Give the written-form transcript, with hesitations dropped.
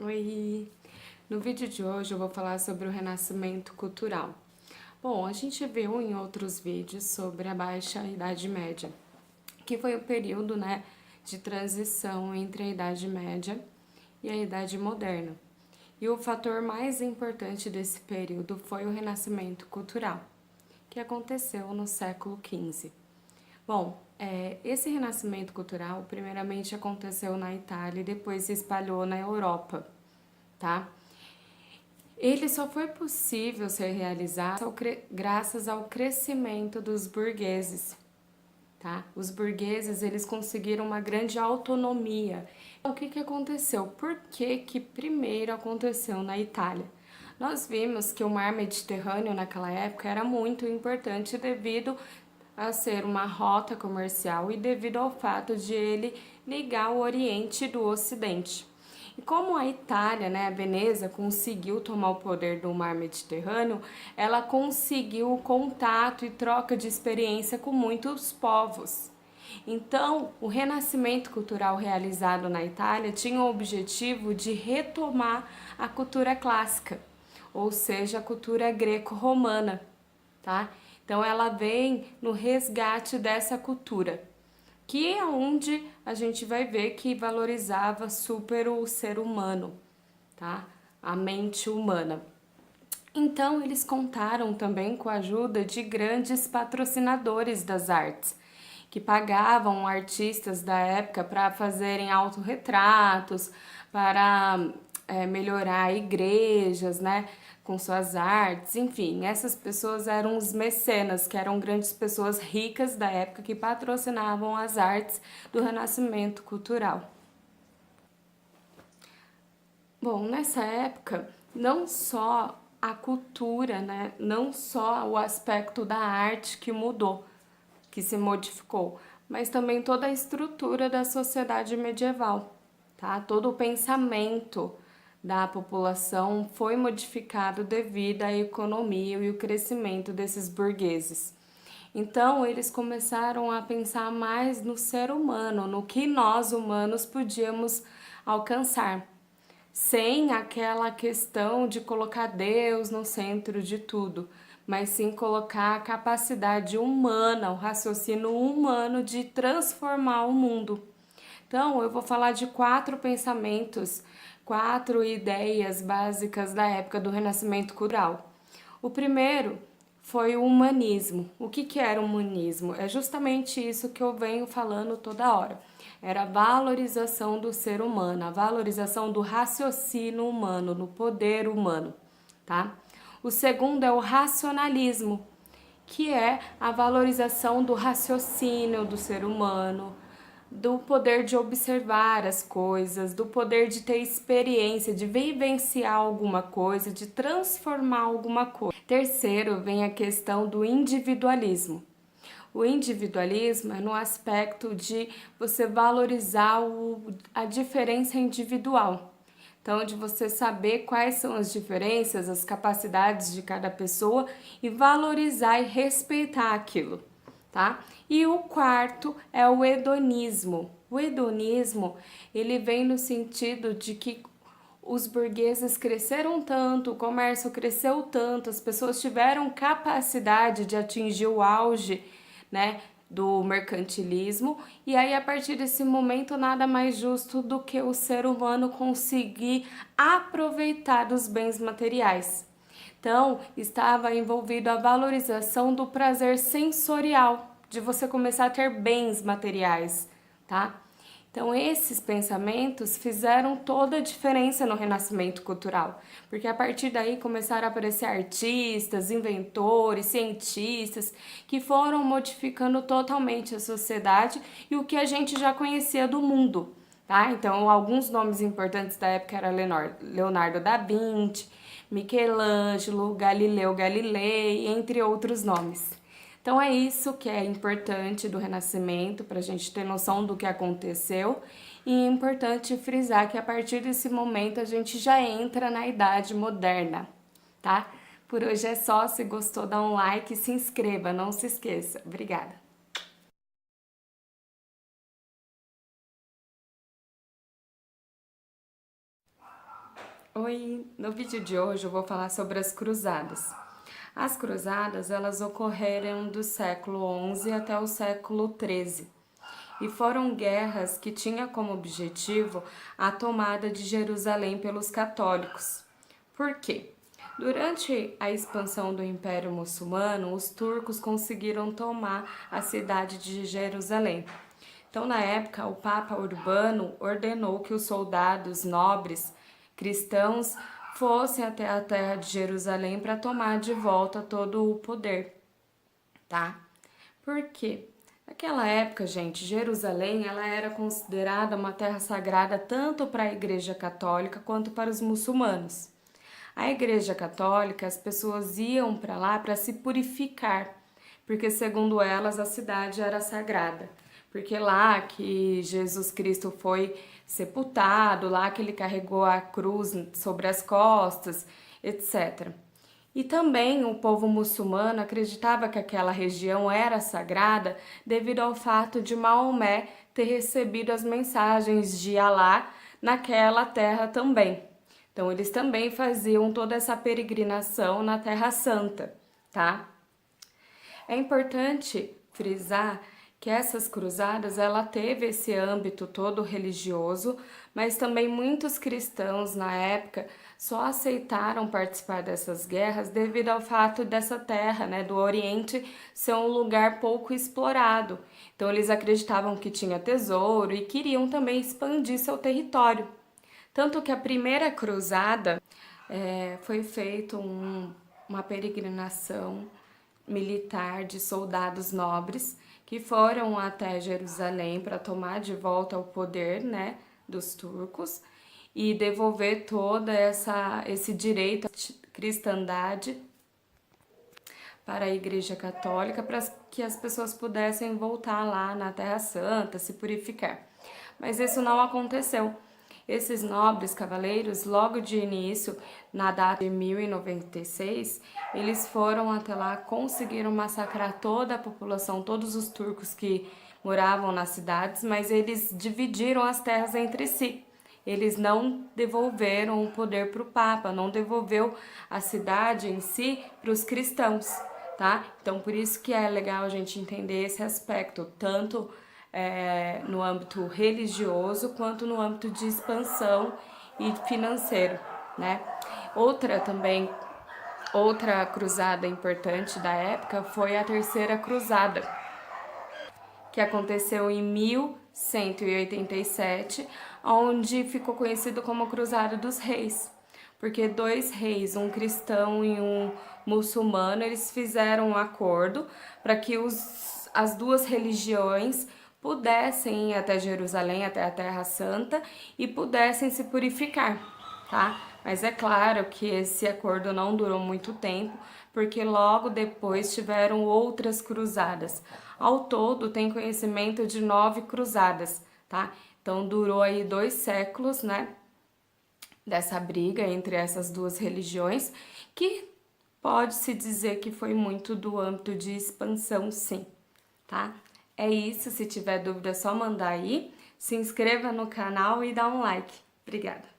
Oi! No vídeo de hoje eu vou falar sobre o renascimento cultural. Bom, a gente viu em outros vídeos sobre a Baixa Idade Média, que foi o período, de transição entre a Idade Média e a Idade Moderna. E o fator mais importante desse período foi o renascimento cultural, que aconteceu no século XV. Bom, esse renascimento cultural primeiramente aconteceu na Itália e depois se espalhou na Europa, tá? Ele só foi possível ser realizado graças ao crescimento dos burgueses, tá? Os burgueses, eles conseguiram uma grande autonomia. Então, o que aconteceu? Por que primeiro aconteceu na Itália? Nós vimos que o mar Mediterrâneo naquela época era muito importante devido a ser uma rota comercial e devido ao fato de ele ligar o Oriente do Ocidente. E como a Itália, a Veneza, conseguiu tomar o poder do mar Mediterrâneo, ela conseguiu contato e troca de experiência com muitos povos. Então, o renascimento cultural realizado na Itália tinha o objetivo de retomar a cultura clássica, ou seja, a cultura greco-romana, tá? Então, ela vem no resgate dessa cultura, que é onde a gente vai ver que valorizava super o ser humano, tá? A mente humana. Então, eles contaram também com a ajuda de grandes patrocinadores das artes, que pagavam artistas da época para fazerem autorretratos, para melhorar igrejas, com suas artes, enfim, essas pessoas eram os mecenas, que eram grandes pessoas ricas da época que patrocinavam as artes do renascimento cultural. Bom, nessa época, não só a cultura, não só o aspecto da arte que mudou, que se modificou, mas também toda a estrutura da sociedade medieval, tá? Todo o pensamento da população foi modificado devido à economia e o crescimento desses burgueses. Então, eles começaram a pensar mais no ser humano, no que nós humanos podíamos alcançar, sem aquela questão de colocar Deus no centro de tudo, mas sim colocar a capacidade humana, o raciocínio humano de transformar o mundo. Então, eu vou falar de 4 pensamentos, 4 ideias básicas da época do Renascimento cultural. O primeiro foi o humanismo. O que era o humanismo? É justamente isso que eu venho falando toda hora. Era a valorização do ser humano, a valorização do raciocínio humano, do poder humano, tá? O segundo é o racionalismo, que é a valorização do raciocínio do ser humano, do poder de observar as coisas, do poder de ter experiência, de vivenciar alguma coisa, de transformar alguma coisa. Terceiro, vem a questão do individualismo. O individualismo é no aspecto de você valorizar a diferença individual. Então, de você saber quais são as diferenças, as capacidades de cada pessoa e valorizar e respeitar aquilo, tá? E o quarto é o hedonismo. O hedonismo, ele vem no sentido de que os burgueses cresceram tanto, o comércio cresceu tanto, as pessoas tiveram capacidade de atingir o auge, do mercantilismo, e aí a partir desse momento nada mais justo do que o ser humano conseguir aproveitar dos bens materiais. Então, estava envolvido a valorização do prazer sensorial, de você começar a ter bens materiais, tá? Então, esses pensamentos fizeram toda a diferença no renascimento cultural, porque a partir daí começaram a aparecer artistas, inventores, cientistas, que foram modificando totalmente a sociedade e o que a gente já conhecia do mundo, tá? Então, alguns nomes importantes da época eram Leonardo da Vinci, Michelangelo, Galileu Galilei, entre outros nomes. Então é isso que é importante do Renascimento, para a gente ter noção do que aconteceu, e é importante frisar que a partir desse momento a gente já entra na Idade Moderna, tá? Por hoje é só, se gostou dá um like e se inscreva, não se esqueça. Obrigada! Oi, no vídeo de hoje eu vou falar sobre as cruzadas. As cruzadas, elas ocorreram do século XI até o século XIII e foram guerras que tinham como objetivo a tomada de Jerusalém pelos católicos. Por quê? Durante a expansão do Império Muçulmano, os turcos conseguiram tomar a cidade de Jerusalém. Então, na época, o Papa Urbano ordenou que os soldados nobres cristãos fossem até a terra de Jerusalém para tomar de volta todo o poder, tá? Por quê? Naquela época, gente, Jerusalém ela era considerada uma terra sagrada tanto para a Igreja Católica quanto para os muçulmanos. A Igreja Católica, as pessoas iam para lá para se purificar, porque segundo elas a cidade era sagrada. Porque lá que Jesus Cristo foi sepultado, lá que ele carregou a cruz sobre as costas, etc. E também o povo muçulmano acreditava que aquela região era sagrada devido ao fato de Maomé ter recebido as mensagens de Alá naquela terra também. Então eles também faziam toda essa peregrinação na Terra Santa, tá? É importante frisar que essas cruzadas ela teve esse âmbito todo religioso, mas também muitos cristãos na época só aceitaram participar dessas guerras devido ao fato dessa terra, né, do Oriente ser um lugar pouco explorado. Então eles acreditavam que tinha tesouro e queriam também expandir seu território. Tanto que a primeira cruzada foi feita uma peregrinação militar de soldados nobres que foram até Jerusalém para tomar de volta o poder, né, dos turcos e devolver toda esse direito à cristandade para a Igreja Católica, para que as pessoas pudessem voltar lá na Terra Santa, se purificar. Mas isso não aconteceu. Esses nobres cavaleiros, logo de início, na data de 1096, eles foram até lá, conseguiram massacrar toda a população, todos os turcos que moravam nas cidades, mas eles dividiram as terras entre si. Eles não devolveram o poder para o Papa, não devolveu a cidade em si para os cristãos, tá? Então, por isso que é legal a gente entender esse aspecto, tanto no âmbito religioso quanto no âmbito de expansão e financeiro, né? Outra cruzada importante da época foi a Terceira Cruzada, que aconteceu em 1187, onde ficou conhecido como Cruzada dos Reis, porque dois reis, um cristão e um muçulmano, eles fizeram um acordo para que as duas religiões pudessem ir até Jerusalém, até a Terra Santa, e pudessem se purificar, tá? Mas é claro que esse acordo não durou muito tempo, porque logo depois tiveram outras cruzadas. Ao todo, tem conhecimento de 9 cruzadas, tá? Então, durou aí 2 séculos, né, dessa briga entre essas duas religiões, que pode-se dizer que foi muito do âmbito de expansão, sim, tá? É isso, se tiver dúvida é só mandar aí, se inscreva no canal e dá um like. Obrigada!